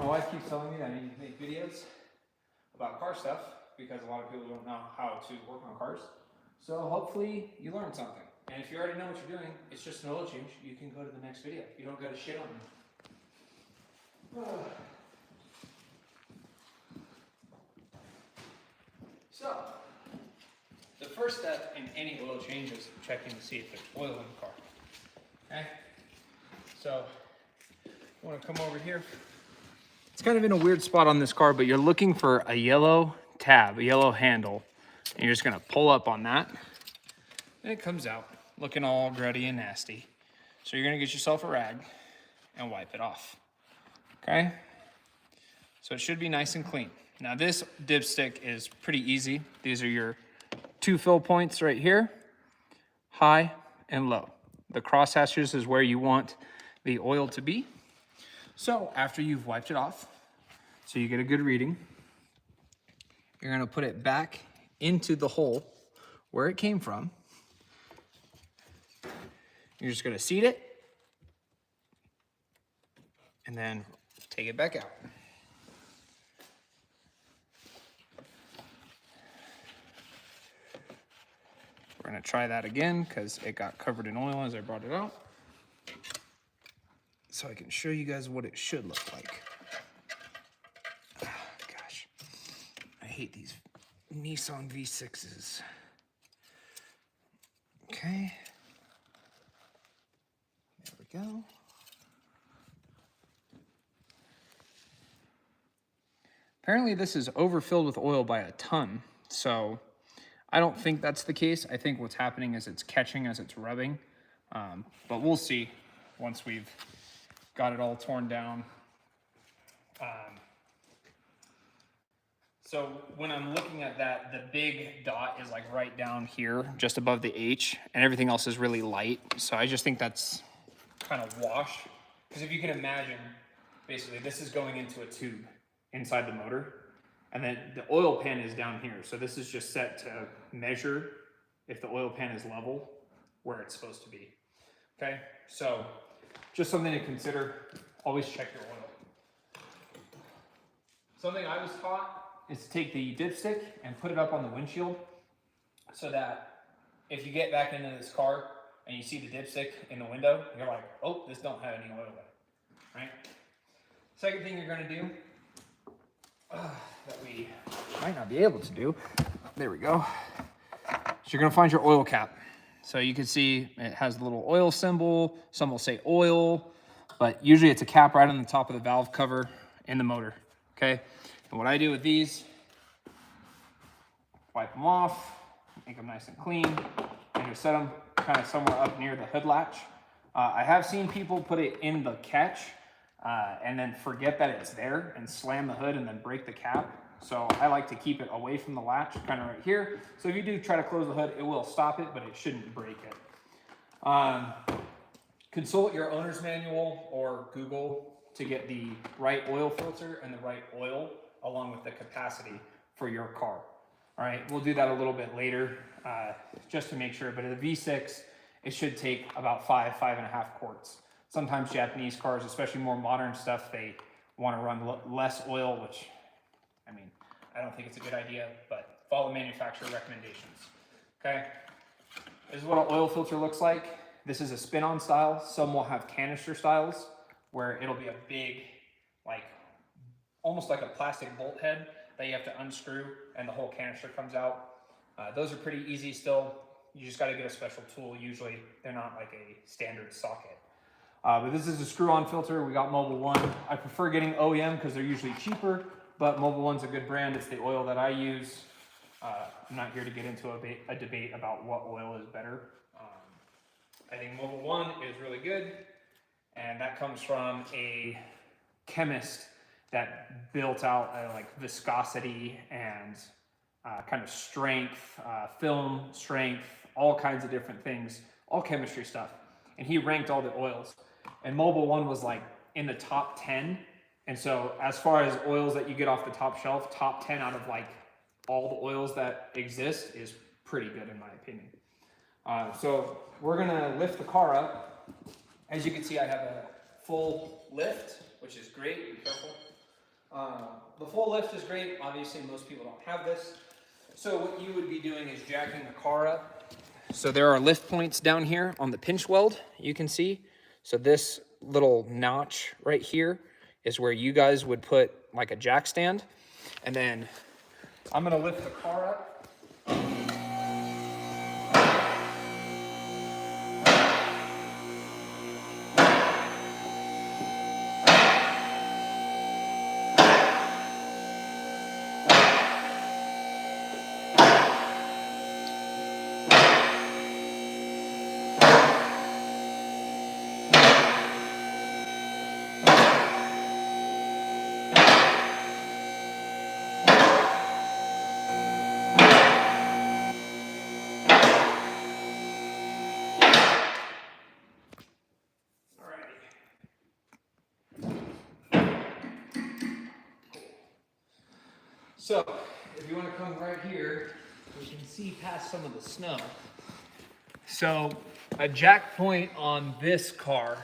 wife keeps telling me that I need to make videos about car stuff because a lot of people don't know how to work on cars. So hopefully you learned something. And if you already know what you're doing, it's just an oil change. You can go to the next video. You don't got to shit on me. So, the first step in any oil change is checking to see if there's oil in the car. Okay? So, you want to come over here. It's kind of in a weird spot on this car, but you're looking for a yellow tab, a yellow handle. And you're just going to pull up on that. And it comes out looking all gruddy and nasty. So you're going to get yourself a rag and wipe it off. Okay? So it should be nice and clean. Now this dipstick is pretty easy. These are your 2 fill points right here, high and low. The cross hatches is where you want the oil to be. So after you've wiped it off, so you get a good reading, you're gonna put it back into the hole where it came from. You're just gonna seat it and then take it back out. We're gonna try that again because it got covered in oil as I brought it out. So I can show you guys what it should look like. Gosh, I hate these Nissan V6s. Okay. There we go. Apparently this is overfilled with oil by a ton, so I don't think that's the case. I think what's happening is it's catching as it's rubbing, but we'll see once we've got it all torn down. So when I'm looking at that, the big dot is like right down here, just above the H, and everything else is really light. So I just think that's kind of wash. Because if you can imagine, basically this is going into a tube inside the motor, and then the oil pan is down here. So this is just set to measure if the oil pan is level where it's supposed to be. Okay, so just something to consider, always check your oil. Something I was taught is to take the dipstick and put it up on the windshield so that if you get back into this car and you see the dipstick in the window, you're like, oh, this don't have any oil in it, right? Second thing you're gonna do, that we might not be able to do, there we go. So you're gonna find your oil cap. So you can see it has the little oil symbol, some will say oil, but usually it's a cap right on the top of the valve cover in the motor, okay? And what I do with these, wipe them off, make them nice and clean, and just set them kind of somewhere up near the hood latch. I have seen people put it in the catch and then forget that it's there and slam the hood and then break the cap. So I like to keep it away from the latch, kind of right here. So if you do try to close the hood, it will stop it, but it shouldn't break it. Consult your owner's manual or Google to get the right oil filter and the right oil along with the capacity for your car. All right, we'll do that a little bit later just to make sure, but at the V6, it should take about 5.5 quarts. Sometimes Japanese cars, especially more modern stuff, they want to run less oil, which, I mean, I don't think it's a good idea, but follow manufacturer recommendations, okay? This is what an oil filter looks like. This is a spin-on style. Some will have canister styles where it'll be a big, like, almost like a plastic bolt head that you have to unscrew and the whole canister comes out. Those are pretty easy still. You just gotta get a special tool. Usually they're not like a standard socket. But this is a screw-on filter. We got Mobil 1. I prefer getting OEM because they're usually cheaper, but Mobil 1's a good brand. It's the oil that I use. I'm not here to get into a debate about what oil is better. I think Mobil 1 is really good, and that comes from a chemist that built out like viscosity and kind of strength, film strength, all kinds of different things, all chemistry stuff. And he ranked all the oils. And Mobil 1 was like in the top 10. And so as far as oils that you get off the top shelf, top 10 out of like all the oils that exist is pretty good in my opinion. So we're gonna lift the car up. As you can see, I have a full lift, which is great. Be careful. The full lift is great. Obviously, most people don't have this. So what you would be doing is jacking the car up. So there are lift points down here on the pinch weld, you can see. So this little notch right here is where you guys would put like a jack stand. And then I'm gonna lift the car up. So, if you want to come right here, we can see past some of the snow. So, a jack point on this car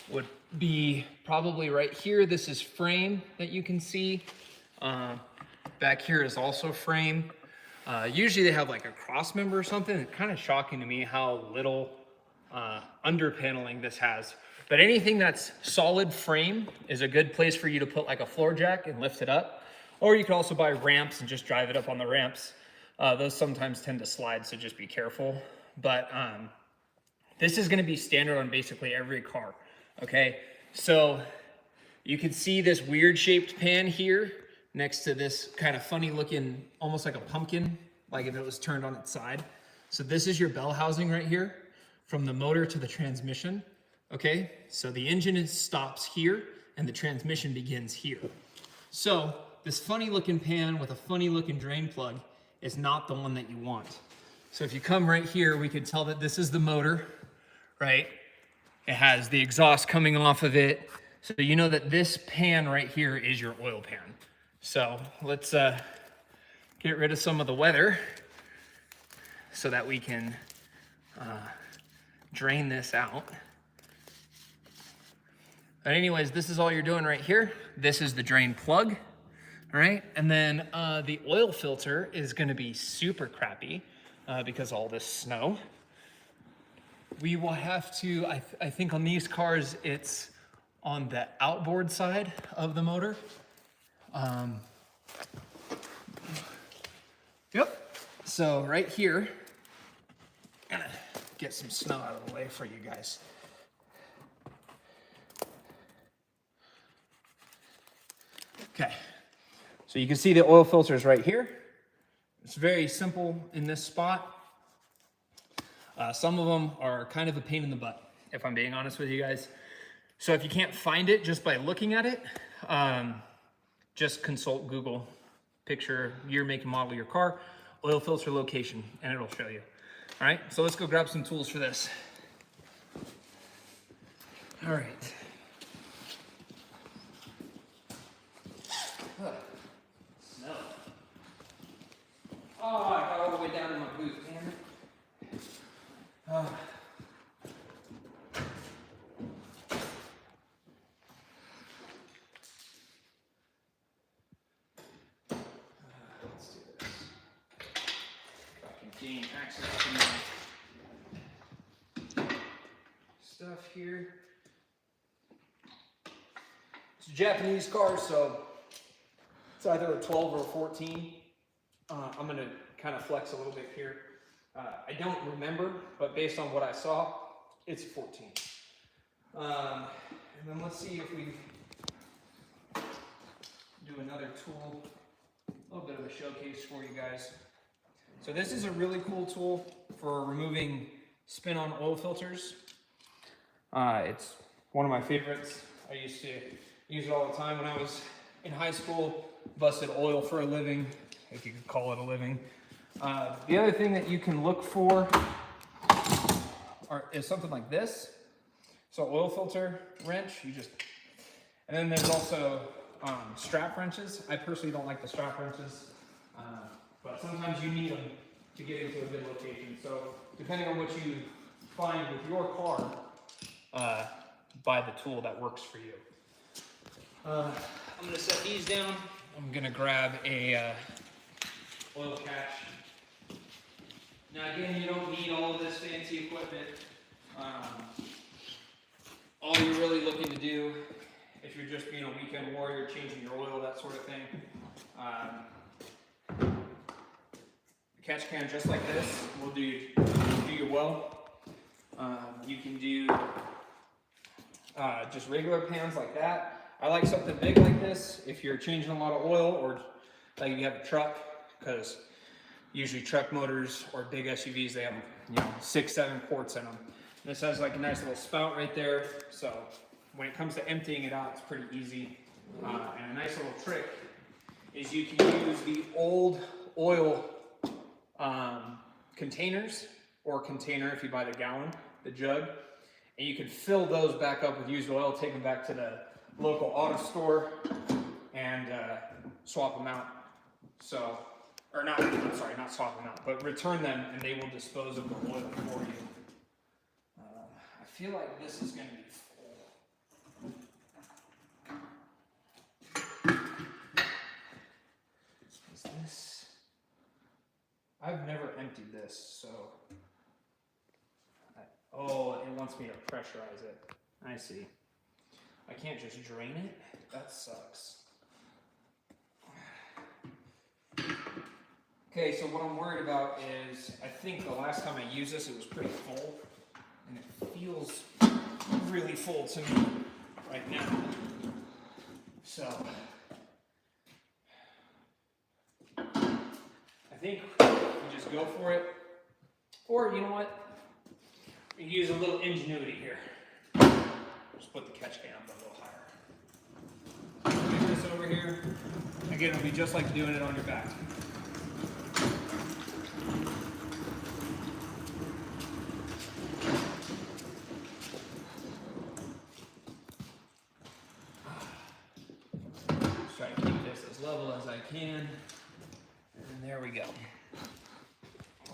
would be probably right here. This is frame that you can see. Back here is also frame. Usually they have like a cross member or something. It's kind of shocking to me how little under paneling this has. But anything that's solid frame is a good place for you to put like a floor jack and lift it up. Or you can also buy ramps and just drive it up on the ramps. Those sometimes tend to slide, so just be careful. But this is gonna be standard on basically every car, okay? So you can see this weird shaped pan here next to this kind of funny looking, almost like a pumpkin, like if it was turned on its side. So this is your bell housing right here from the motor to the transmission, okay? So the engine stops here and the transmission begins here. So this funny looking pan with a funny looking drain plug is not the one that you want. So if you come right here, we could tell that this is the motor, right? It has the exhaust coming off of it. So you know that this pan right here is your oil pan. So let's get rid of some of the weather so that we can drain this out. But anyways, this is all you're doing right here. This is the drain plug. All right, and then the oil filter is gonna be super crappy because all this snow. We will have to, I think on these cars, it's on the outboard side of the motor. Yep, so right here, I'm gonna get some snow out of the way for you guys. Okay. So you can see the oil filter is right here. It's very simple in this spot. Some of them are kind of a pain in the butt, if I'm being honest with you guys. So if you can't find it just by looking at it, just consult Google, picture year, make, and model of your car, oil filter location, and it'll show you. All right, so let's go grab some tools for this. All right. Snow. Oh, I got all the way down in my boots, damn it. Let's do this. If I can gain access to my stuff here. It's a Japanese car, so it's either a 12 or a 14. I'm gonna kind of flex a little bit here. I don't remember, but based on what I saw, it's 14. And then let's see if we do another tool, a little bit of a showcase for you guys. So this is a really cool tool for removing spin-on oil filters. It's one of my favorites. I used to use it all the time when I was in high school, busted oil for a living, if you could call it a living. The other thing that you can look for is something like this. So oil filter wrench, and then there's also strap wrenches. I personally don't like the strap wrenches, but sometimes you need them to get into a good location. So depending on what you find with your car, buy the tool that works for you. I'm gonna set these down. I'm gonna grab a oil catch. Now again, you don't need all of this fancy equipment. All you're really looking to do, if you're just being a weekend warrior, changing your oil, that sort of thing, a catch can just like this will do you well. You can do just regular pans like that. I like something big like this if you're changing a lot of oil or like you have a truck, because usually truck motors or big SUVs, they have 6-7 quarts in them. This has like a nice little spout right there, so when it comes to emptying it out, it's pretty easy. And a nice little trick is you can use the old oil containers, or container if you buy the gallon, the jug, and you can fill those back up with used oil, take them back to the local auto store and swap them out. So, or not, I'm sorry, not swap them out, but return them and they will dispose of the oil for you. I feel like this is going to be full. Is this? I've never emptied this, so. Oh, it wants me to pressurize it. I see. I can't just drain it? That sucks. Okay, so what I'm worried about is, I think the last time I used this, it was pretty full. And it feels really full to me right now. So, I think we just go for it. Or, you know what? We use a little ingenuity here. Just put the catch can up a little higher. Get this over here. Again, it'll be just like doing it on your back. Just try to keep this as level as I can. And there we go.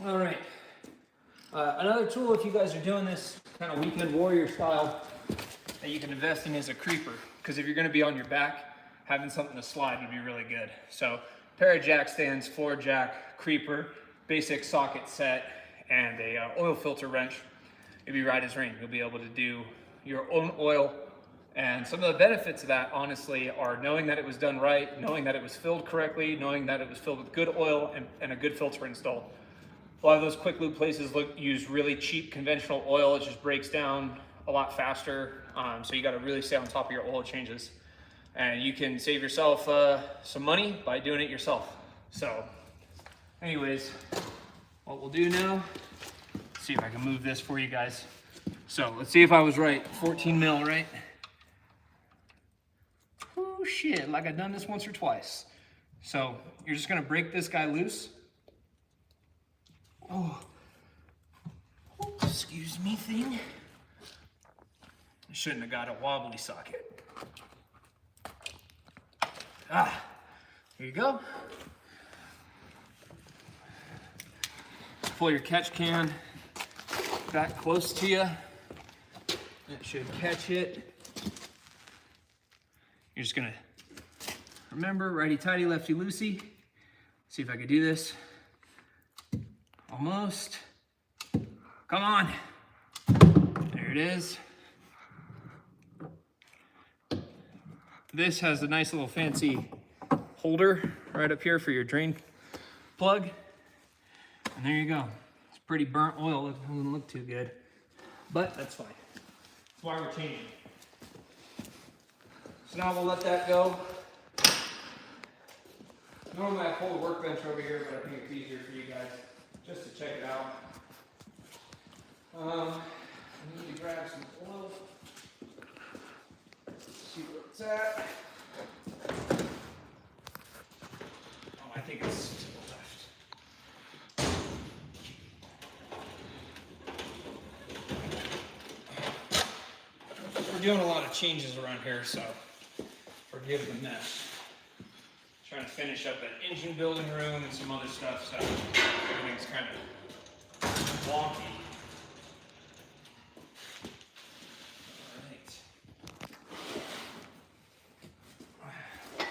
All right. Another tool, if you guys are doing this kind of weekend warrior style, that you can invest in is a creeper. Because if you're going to be on your back, having something to slide would be really good. So, pair of jack stands, floor jack, creeper, basic socket set, and a oil filter wrench. It'll be right as rain. You'll be able to do your own oil. And some of the benefits of that, honestly, are knowing that it was done right, knowing that it was filled correctly, knowing that it was filled with good oil and a good filter installed. A lot of those quick lube places use really cheap conventional oil. It just breaks down a lot faster. So you got to really stay on top of your oil changes. And you can save yourself some money by doing it yourself. So anyways, what we'll do now, let's see if I can move this for you guys. So let's see if I was right. 14 mil, right? Oh shit, like I've done this once or twice. So you're just gonna break this guy loose. Oh, excuse me thing. I shouldn't have got a wobbly socket. Here you go. Pull your catch can back close to you. It should catch it. You're just gonna remember, righty-tighty, lefty-loosey. See if I can do this. Almost. Come on. There it is. This has a nice little fancy holder right up here for your drain plug. And there you go. It's pretty burnt oil. It doesn't look too good, but that's fine. That's why we're changing. So now we'll let that go. Normally I pull the workbench over here, but I think it's easier for you guys just to check it out. I need to grab some oil. See where it's at. Oh, I think it's to the left. We're doing a lot of changes around here, so forgive the mess. Trying to finish up an engine building room and some other stuff, so everything's kind of wonky. All right.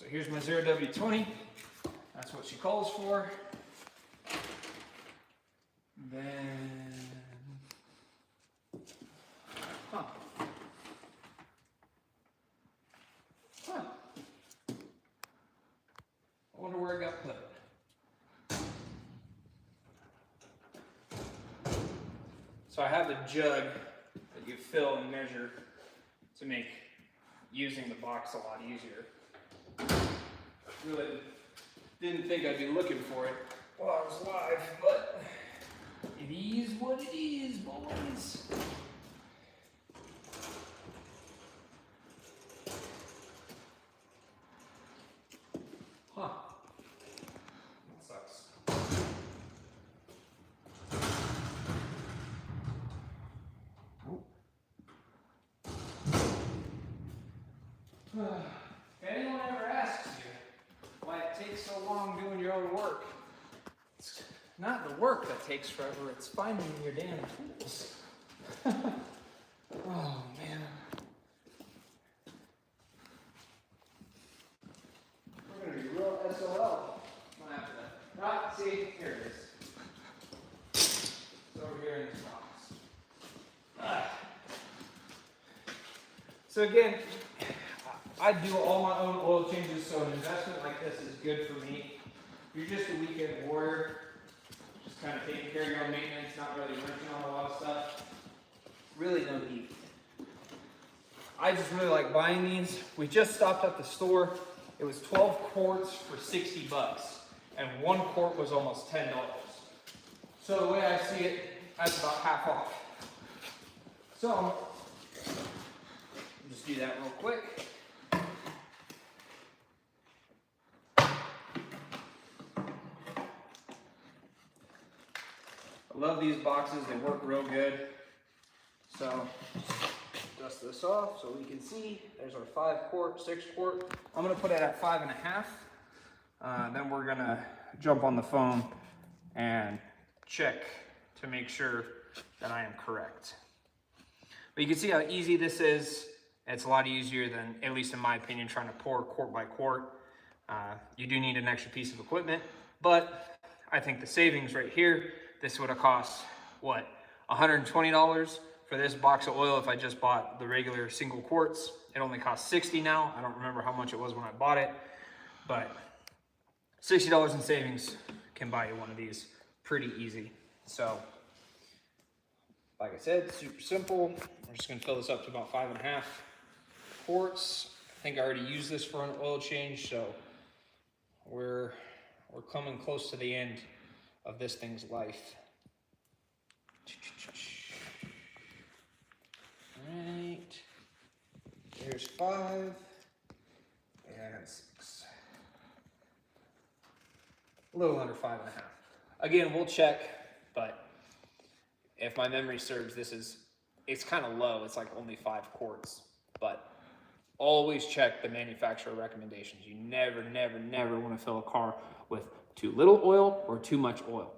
here's my 0W20. That's what she calls for. Then, huh. I wonder where it got put. So I have a jug that you fill and measure to make using the box a lot easier. Really didn't think I'd be looking for it while I was live, but it is what it is, boys. Huh. That sucks. If anyone ever asks you why it takes so long doing your own work, it's not the work that takes forever, it's finding your damn tools. Oh, man. We're going to be real SOL after that. Right, see, here it is. It's over here in this box. So again, I do all my own oil changes, so an investment like this is good for me. If you're just a weekend warrior, just kind of taking care of your own maintenance, not really wrenching on a lot of stuff, really no need. I just really like buying these. We just stopped at the store. It was 12 quarts for 60 bucks, and 1 quart was almost $10. So the way I see it, that's about half off. So, I'll just do that real quick. I love these boxes, they work real good. So, dust this off so we can see. There's our 5 quart, 6 quart. I'm gonna put it at 5.5. Then we're gonna jump on the phone and check to make sure that I am correct. But you can see how easy this is. It's a lot easier than, at least in my opinion, trying to pour quart by quart. You do need an extra piece of equipment, but I think the savings right here, this would have cost, what, $120 for this box of oil if I just bought the regular single quarts. It only costs $60 now. I don't remember how much it was when I bought it, but $60 in savings can buy you one of these pretty easy. So, like I said, super simple. We're just gonna fill this up to about 5.5 quarts. I think I already used this for an oil change, so we're coming close to the end of this thing's life. All right, there's 5 and 6. A little under 5.5. Again, we'll check, but if my memory serves, it's kind of low. It's like only 5 quarts, but always check the manufacturer recommendations. You never, never, never want to fill a car with too little oil or too much oil.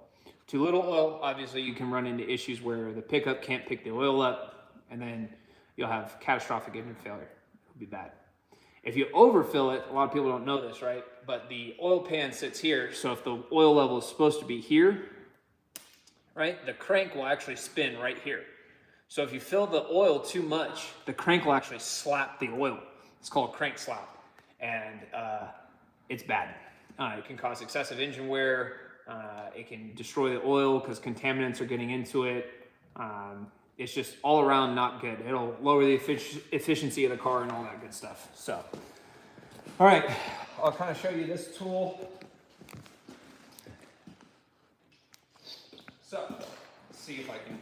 Too little oil, obviously you can run into issues where the pickup can't pick the oil up, and then you'll have catastrophic engine failure. It'll be bad. If you overfill it, a lot of people don't know this, right? But the oil pan sits here, so if the oil level is supposed to be here, right, the crank will actually spin right here. So if you fill the oil too much, the crank will actually slap the oil. It's called crank slap, and it's bad. It can cause excessive engine wear. It can destroy the oil because contaminants are getting into it. It's just all around not good. It'll lower the efficiency of the car and all that good stuff. So, all right, I'll kind of show you this tool. So, let's see if I can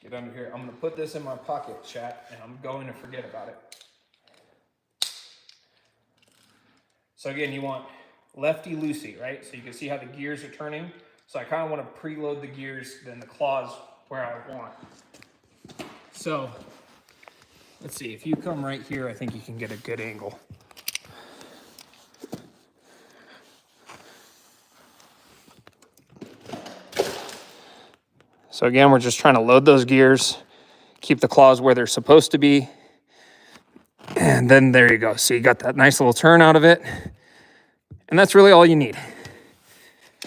get under here. I'm gonna put this in my pocket, chat, and I'm going to forget about it. So again, you want lefty-loosey, right? So you can see how the gears are turning. So I kind of want to preload the gears, then the claws where I want. So let's see, if you come right here, I think you can get a good angle. So again, we're just trying to load those gears, keep the claws where they're supposed to be. And then there you go. So you got that nice little turn out of it. And that's really all you need.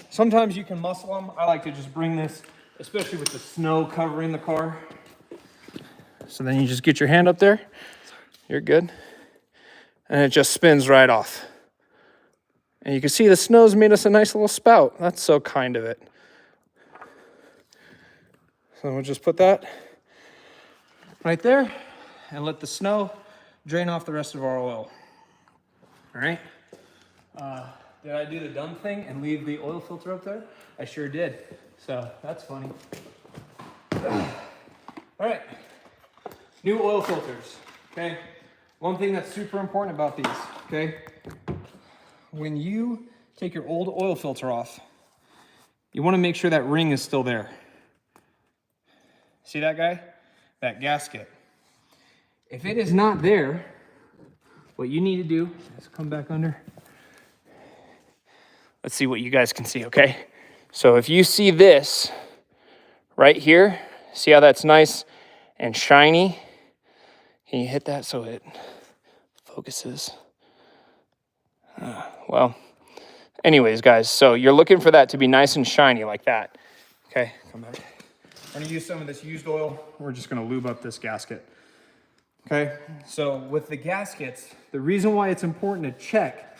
Sometimes you can muscle them. I like to just bring this, especially with the snow covering the car. So then you just get your hand up there. You're good. And it just spins right off. And you can see the snow's made us a nice little spout. That's so kind of it. So we'll just put that right there and let the snow drain off the rest of our oil. All right. Did I do the dumb thing and leave the oil filter up there? I sure did. So that's funny. All right. New oil filters. Okay. One thing that's super important about these. Okay. When you take your old oil filter off, you want to make sure that ring is still there. See that guy? That gasket. If it is not there, what you need to do is come back under. Let's see what you guys can see, okay? So if you see this right here, see how that's nice and shiny? Can you hit that so it focuses? Well, anyways, guys, so you're looking for that to be nice and shiny like that. Okay, come back. We're gonna use some of this used oil. We're just gonna lube up this gasket. Okay, so with the gaskets, the reason why it's important to check,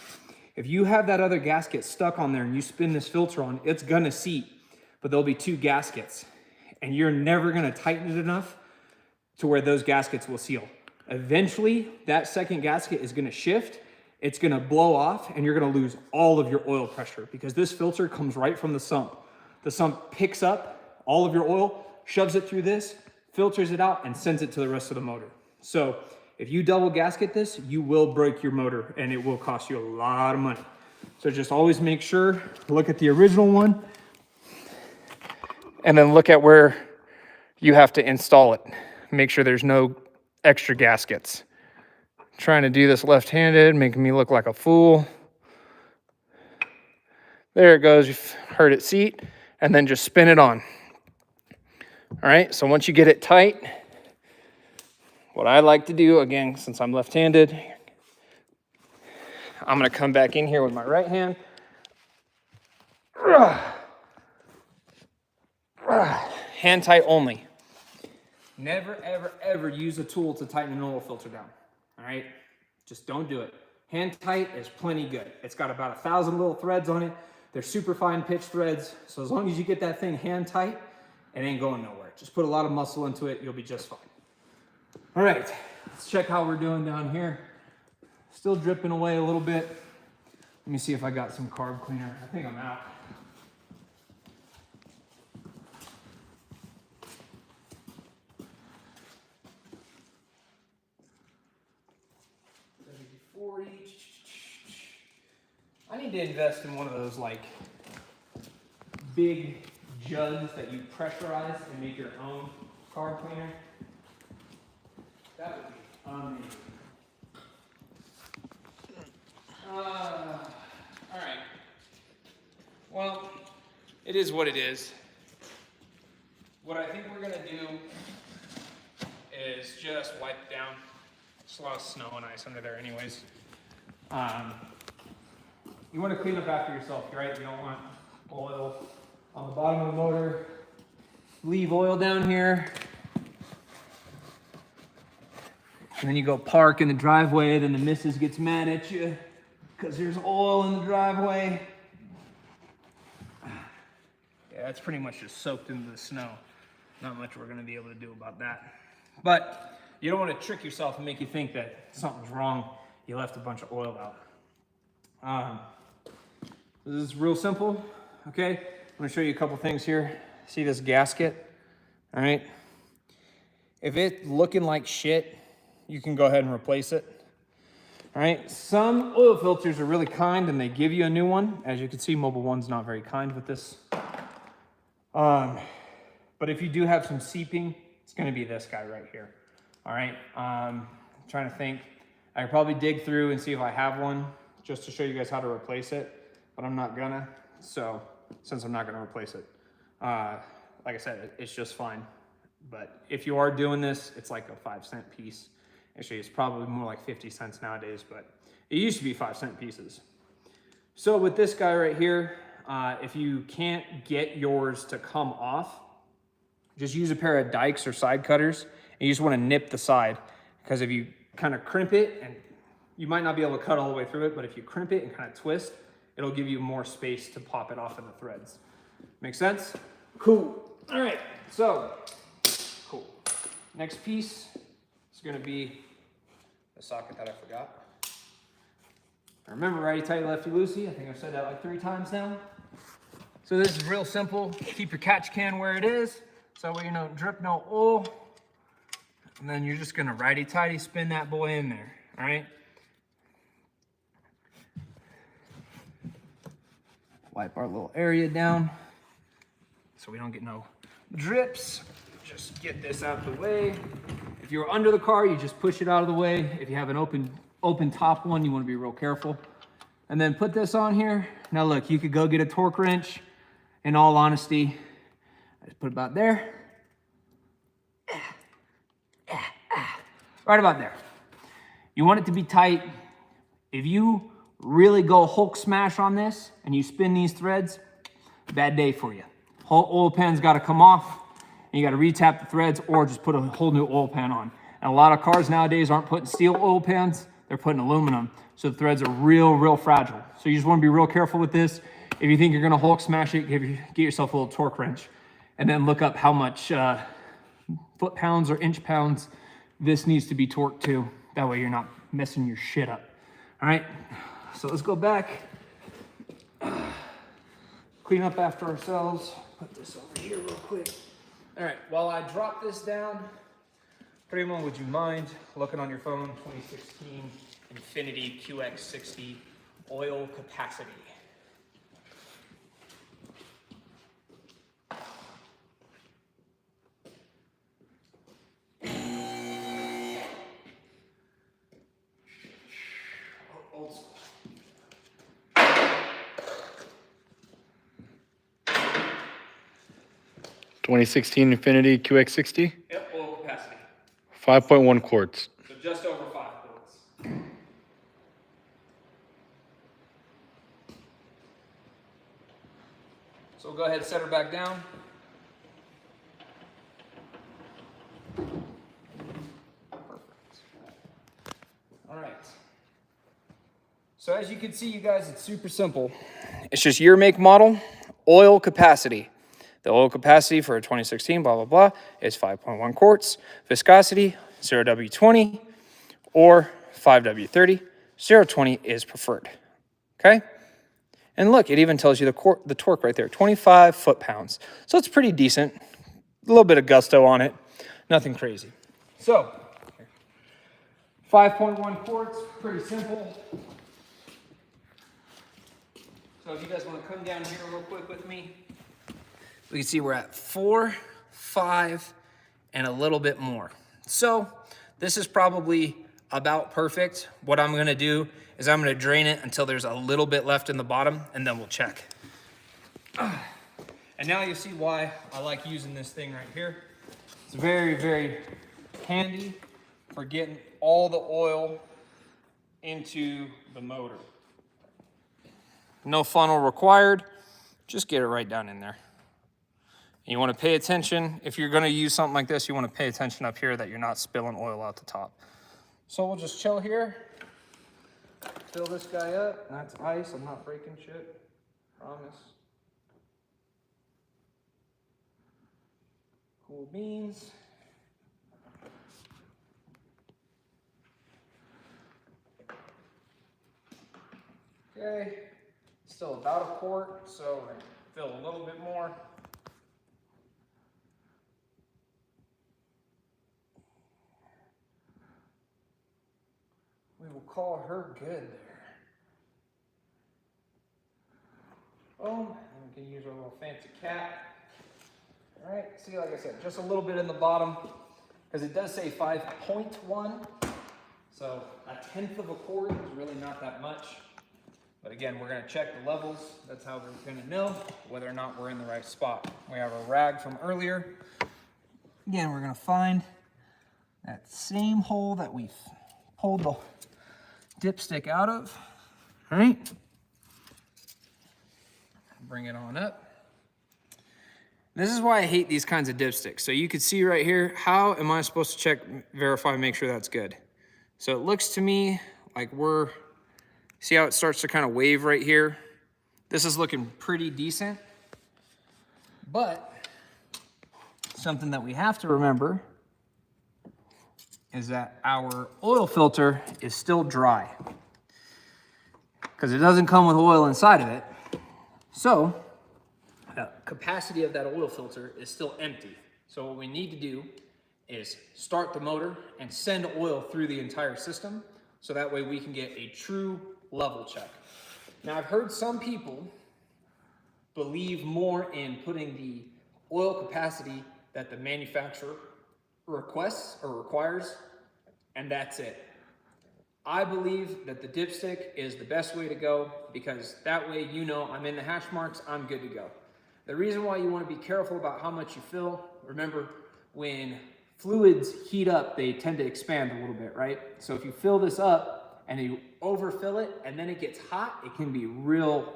if you have that other gasket stuck on there and you spin this filter on, it's gonna seat, but there'll be two gaskets and you're never gonna tighten it enough to where those gaskets will seal. Eventually, that second gasket is gonna shift, it's gonna blow off and you're gonna lose all of your oil pressure because this filter comes right from the sump. The sump picks up all of your oil, shoves it through this, filters it out, and sends it to the rest of the motor. So if you double gasket this, you will break your motor and it will cost you a lot of money. So just always make sure, look at the original one, and then look at where you have to install it. Make sure there's no extra gaskets. Trying to do this left-handed, making me look like a fool. There it goes, you've heard it seat, and then just spin it on. All right, so once you get it tight, what I like to do, again, since I'm left-handed, I'm gonna come back in here with my right hand. Hand tight only. Never, ever, ever use a tool to tighten an oil filter down, all right? Just don't do it. Hand tight is plenty good. It's got about 1,000 little threads on it. They're super fine pitch threads. So as long as you get that thing hand tight, it ain't going nowhere. Just put a lot of muscle into it, you'll be just fine. All right, let's check how we're doing down here. Still dripping away a little bit. Let me see if I got some carb cleaner. I think I'm out. I need to invest in one of those like big jugs that you pressurize and make your own carb cleaner. That would be amazing. All right. Well, it is what it is. What I think we're gonna do is just wipe it down. There's a lot of snow and ice under there anyways. You want to clean up after yourself, right? You don't want oil on the bottom of the motor. Leave oil down here. And then you go park in the driveway, then the missus gets mad at you because there's oil in the driveway. Yeah, it's pretty much just soaked into the snow. Not much we're going to be able to do about that. But you don't want to trick yourself and make you think that something's wrong. You left a bunch of oil out. This is real simple, okay? I'm gonna show you a couple things here. See this gasket, all right? If it's looking like shit, you can go ahead and replace it, all right? Some oil filters are really kind and they give you a new one. As you can see, Mobil 1's not very kind with this. But if you do have some seeping, it's gonna be this guy right here, all right? I'm trying to think. I could probably dig through and see if I have one just to show you guys how to replace it. But I'm not gonna, so since I'm not gonna replace it, like I said, it's just fine. But if you are doing this, it's like a 5-cent piece Actually, it's probably more like 50 cents nowadays, but it used to be 5-cent pieces. So with this guy right here, if you can't get yours to come off, just use a pair of dikes or side cutters, and you just want to nip the side, because if you kind of crimp it, and you might not be able to cut all the way through it, but if you crimp it and kind of twist, it'll give you more space to pop it off of the threads. Make sense? Cool. All right, so cool. Next piece is going to be the socket that I forgot. Remember, righty tighty, lefty loosey. I think I've said that like 3 times now. So this is real simple. Keep your catch can where it is, so that way you don't drip no oil. And then you're just gonna righty tighty spin that boy in there, all right? Wipe our little area down so we don't get no drips. Just get this out of the way. If you're under the car, you just push it out of the way. If you have an open top one, you want to be real careful. And then put this on here. Now look, you could go get a torque wrench. In all honesty, I just put it about there. Right about there. You want it to be tight. If you really go Hulk smash on this and you spin these threads, bad day for you. Whole oil pan's got to come off, and you got to retap the threads or just put a whole new oil pan on. And a lot of cars nowadays aren't putting steel oil pans, they're putting aluminum. So the threads are real fragile. So you just want to be real careful with this. If you think you're going to Hulk smash it, get yourself a little torque wrench, and then look up how much foot pounds or inch pounds this needs to be torqued to. That way you're not messing your shit up. All right, so let's go back. Clean up after ourselves. Put this over here real quick. All right, while I drop this down, Primo, would you mind looking on your phone, 2016 Infiniti QX60 oil capacity? Old school. 2016 Infiniti QX60? Yep, oil capacity. 5.1 quarts. So just over 5 quarts. So we'll go ahead and set her back down. Perfect. All right. So as you can see, you guys, it's super simple. It's just year, make, model, oil capacity. The oil capacity for a 2016, blah, blah, blah, is 5.1 quarts. Viscosity, 0W20 or 5W30. 020 is preferred, okay? And look, it even tells you the torque right there, 25 foot-pounds. So it's pretty decent. A little bit of gusto on it, nothing crazy. So, 5.1 quarts, pretty simple. So if you guys want to come down here real quick with me, we can see we're at 4, 5, and a little bit more. So this is probably about perfect. What I'm gonna do is I'm gonna drain it until there's a little bit left in the bottom, and then we'll check. And now you see why I like using this thing right here. It's very handy for getting all the oil into the motor. No funnel required, just get it right down in there. You want to pay attention, if you're going to use something like this, you want to pay attention up here that you're not spilling oil out the top. So we'll just chill here, fill this guy up. That's ice, I'm not breaking shit, promise. Cool beans. Okay, still about a quart, so we're gonna fill a little bit more. We will call her good there. Boom, and we can use our little fancy cap. All right, see, like I said, just a little bit in the bottom, because it does say 5.1, so a tenth of a quart is really not that much. But again, we're gonna check the levels. That's how we're gonna know whether or not we're in the right spot. We have a rag from earlier. Again, we're gonna find that same hole that we pulled the dipstick out of. All right. Bring it on up. This is why I hate these kinds of dipsticks. So you can see right here, how am I supposed to check, verify, make sure that's good? So it looks to me like see how it starts to kind of wave right here? This is looking pretty decent, but something that we have to remember is that our oil filter is still dry because it doesn't come with oil inside of it. So the capacity of that oil filter is still empty. So what we need to do is start the motor and send oil through the entire system so that way we can get a true level check. Now I've heard some people believe more in putting the oil capacity that the manufacturer requests or requires, and that's it. I believe that the dipstick is the best way to go because that way you know I'm in the hash marks, I'm good to go. The reason why you want to be careful about how much you fill, remember when fluids heat up, they tend to expand a little bit, right? So if you fill this up and you overfill it and then it gets hot, it can be real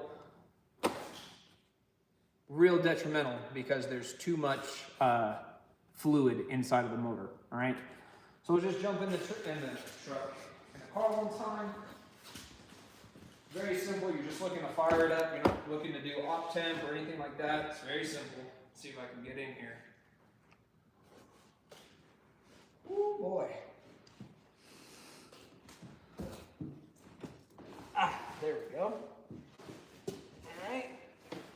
detrimental because there's too much fluid inside of the motor, all right? So we'll just jump in the truck, in the car one time. Very simple, you're just looking to fire it up. You're not looking to do op temp or anything like that. It's very simple. Let's see if I can get in here. Oh boy. Ah, there we go. All right.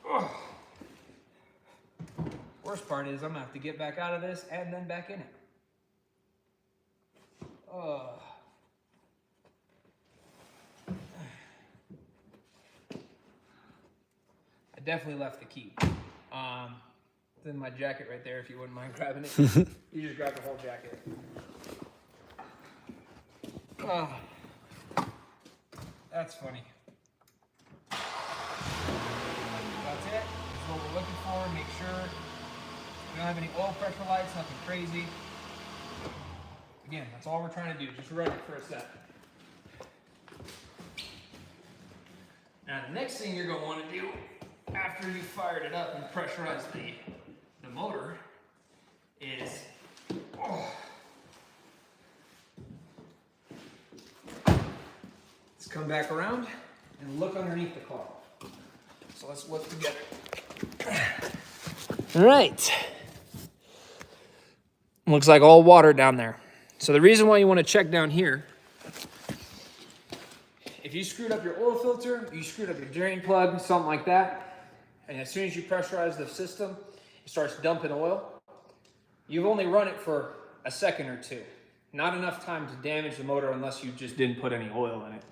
Oh. Worst part is I'm gonna have to get back out of this and then back in it. I definitely left the key. It's in my jacket right there if you wouldn't mind grabbing it. You just grab the whole jacket. That's funny. That's it. That's what we're looking for. Make sure we don't have any oil pressure lights, nothing crazy. Again, that's all we're trying to do. Just run it for a sec. Now the next thing you're going to want to do after you fired it up and pressurized the motor is let's come back around and look underneath the car. So let's look together. All right. Looks like all water down there. So the reason why you want to check down here, if you screwed up your oil filter, you screwed up your drain plug, something like that, and as soon as you pressurize the system, it starts dumping oil. You've only run it for a second or two. Not enough time to damage the motor unless you just didn't put any oil in it.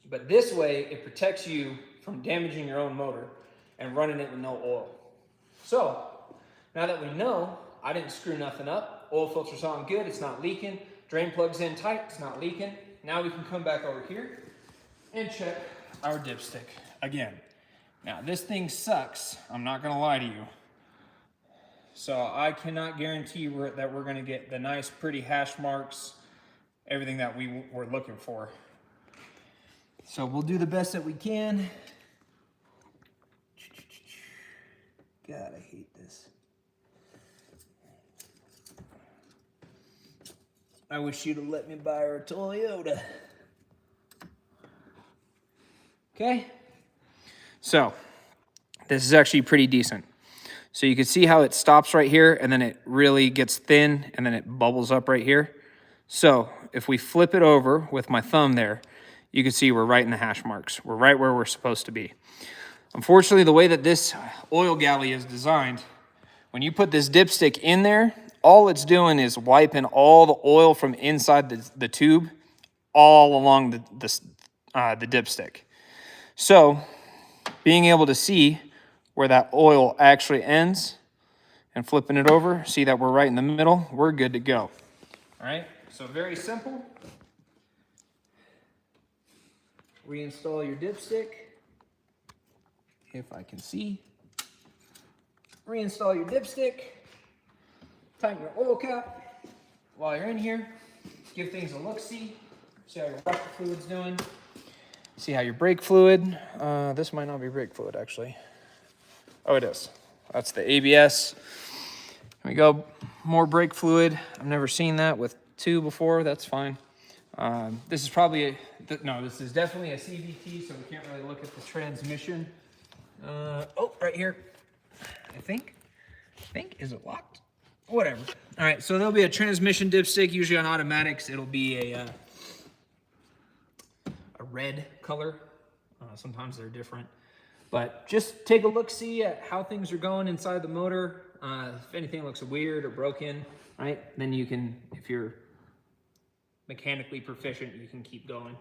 But this way, it protects you from damaging your own motor and running it with no oil. So, now that we know I didn't screw nothing up, oil filter's on good, it's not leaking, drain plug's in tight, it's not leaking, now we can come back over here and check our dipstick again. Now this thing sucks, I'm not gonna lie to you. So I cannot guarantee that we're gonna get the nice pretty hash marks, everything that we were looking for. So we'll do the best that we can. God, I hate this. I wish you'd have let me buy her a Toyota. Okay, so this is actually pretty decent. So you can see how it stops right here and then it really gets thin and then it bubbles up right here. So if we flip it over with my thumb there, you can see we're right in the hash marks. We're right where we're supposed to be. Unfortunately, the way that this oil galley is designed, when you put this dipstick in there, all it's doing is wiping all the oil from inside the tube all along the dipstick. So being able to see where that oil actually ends and flipping it over, see that we're right in the middle, we're good to go. All right, so very simple. Reinstall your dipstick, if I can see. Reinstall your dipstick, tighten your oil cap. while you're in here, give things a look-see. See how your washer fluid's doing. See how your brake fluid, this might not be brake fluid actually. Oh, it is. That's the ABS. Here we go, more brake fluid. I've never seen that with 2 before, that's fine. This is probably, this is definitely a CVT, so we can't really look at the transmission. Oh, right here, I think, is it locked? Whatever. All right, so there'll be a transmission dipstick. Usually on automatics, it'll be a red color. Sometimes they're different. But just take a look-see at how things are going inside the motor. If anything looks weird or broken, right, then you can, if you're mechanically proficient, you can keep going.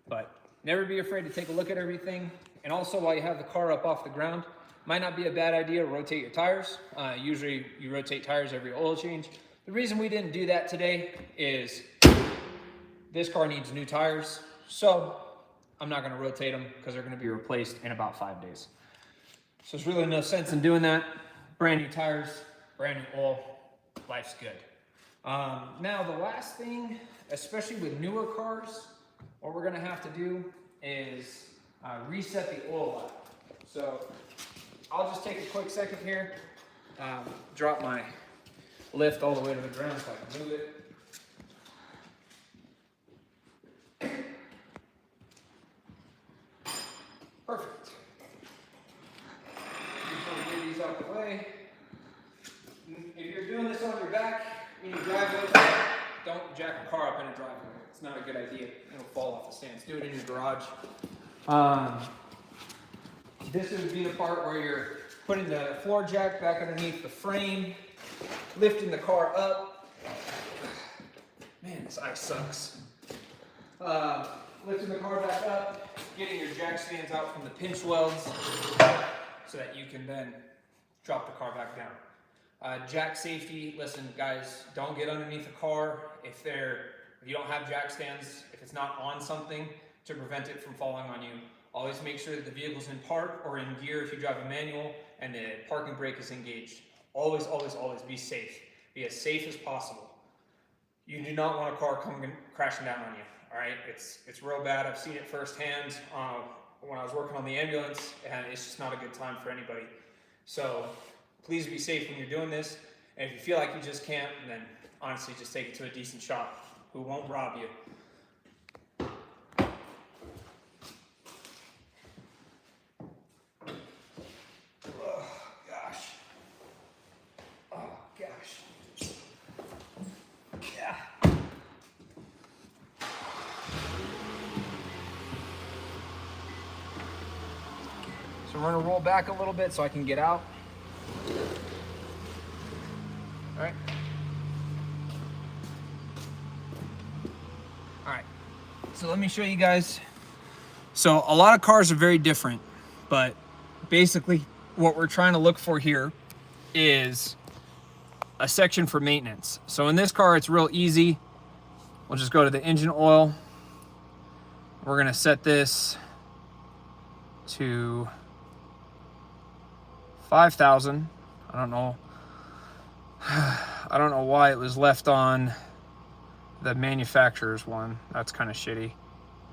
But never be afraid to take a look at everything. And also, while you have the car up off the ground, might not be a bad idea to rotate your tires. Usually you rotate tires every oil change. The reason we didn't do that today is this car needs new tires. So I'm not gonna rotate them because they're gonna be replaced in about 5 days. So there's really no sense in doing that. Brand new tires, brand new oil, life's good. Now the last thing, especially with newer cars, what we're gonna have to do is reset the oil line. So I'll just take a quick second here, drop my lift all the way to the ground so I can move it. Perfect. Just get these out the way. If you're doing this on your back in your driveway, don't jack a car up in a driveway. It's not a good idea. It'll fall off the stands. Do it in your garage. This would be the part where you're putting the floor jack back underneath the frame, lifting the car up. Man, this ice sucks. Lifting the car back up, getting your jack stands out from the pinch welds so that you can then drop the car back down. Jack safety, listen guys, don't get underneath the car if you don't have jack stands, if it's not on something to prevent it from falling on you. Always make sure that the vehicle's in park or in gear if you drive a manual and the parking brake is engaged. Always, always, always be safe. Be as safe as possible. You do not want a car coming crashing down on you, all right? It's real bad. I've seen it firsthand when I was working on the ambulance, and it's just not a good time for anybody. So please be safe when you're doing this. And if you feel like you just can't, then honestly just take it to a decent shop who won't rob you. So we're gonna roll back a little bit so I can get out. All right. All right, so let me show you guys. So a lot of cars are very different, but basically what we're trying to look for here is a section for maintenance. So in this car, it's real easy. We'll just go to the engine oil. We're gonna set this to 5,000. I don't know why it was left on the manufacturer's one. That's kind of shitty.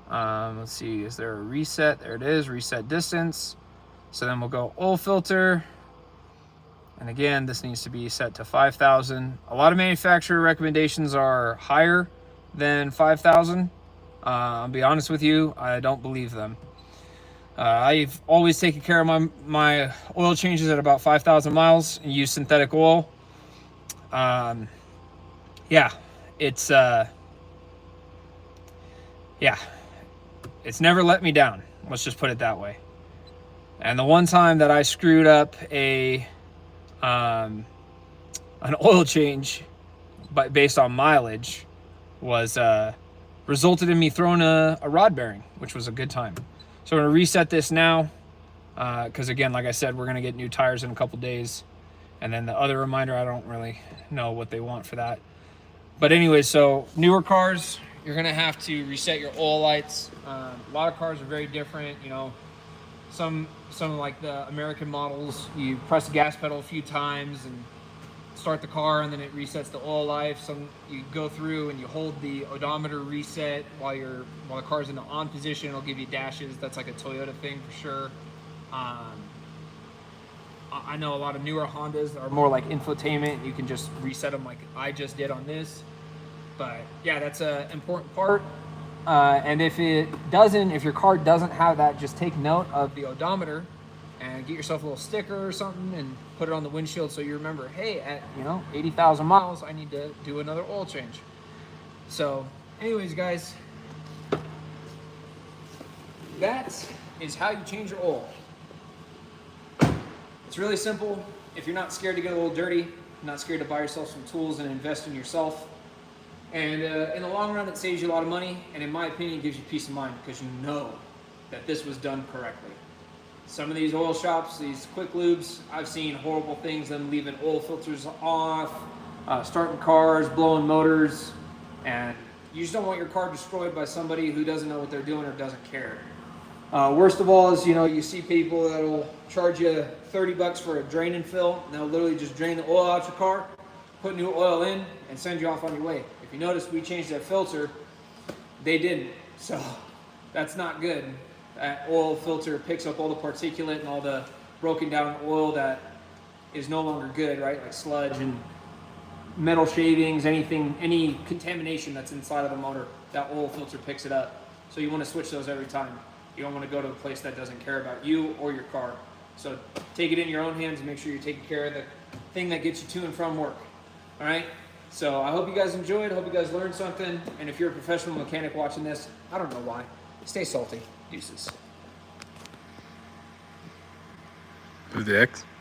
Let's see, is there a reset? There it is, reset distance. So then we'll go oil filter. And again, this needs to be set to 5,000. A lot of manufacturer recommendations are higher than 5,000. I'll be honest with you, I don't believe them. I've always taken care of my oil changes at about 5,000 miles and use synthetic oil. Yeah, it's never let me down. Let's just put it that way. And the one time that I screwed up an oil change based on mileage was resulted in me throwing a rod bearing, which was a good time. So we're gonna reset this now, because again, like I said, we're gonna get new tires in a couple days. And then the other reminder, I don't really know what they want for that. But anyway, so newer cars, you're gonna have to reset your oil lights. A lot of cars are very different, you know. Some like the American models, you press the gas pedal a few times and start the car and then it resets the oil life. Some you go through and you hold the odometer reset while the car's in the on position. It'll give you dashes. That's like a Toyota thing for sure. I know a lot of newer Hondas are more like infotainment. You can just reset them like I just did on this. But yeah, that's an important part. And if your car doesn't have that, just take note of the odometer and get yourself a little sticker or something and put it on the windshield so you remember, hey, at 80,000 miles, I need to do another oil change. So anyways, guys, that is how you change your oil. It's really simple. If you're not scared to get a little dirty, not scared to buy yourself some tools and invest in yourself. And in the long run, it saves you a lot of money. And in my opinion, it gives you peace of mind because you know that this was done correctly. Some of these oil shops, these quick lubes, I've seen horrible things, them leaving oil filters off, starting cars, blowing motors. And you just don't want your car destroyed by somebody who doesn't know what they're doing or doesn't care. Worst of all is, you see people that'll charge you 30 bucks for a drain and fill, and they'll literally just drain the oil out your car, put new oil in, and send you off on your way. If you notice, we changed that filter, they didn't, so that's not good. That oil filter picks up all the particulate and all the broken down oil that is no longer good, right? Like sludge and metal shavings, anything, any contamination that's inside of the motor, that oil filter picks it up. So you want to switch those every time. You don't want to go to a place that doesn't care about you or your car. So take it in your own hands and make sure you're taking care of the thing that gets you to and from work. All right? So I hope you guys enjoyed. I hope you guys learned something. And if you're a professional mechanic watching this, I don't know why. Stay salty. Deuces. Who's the X?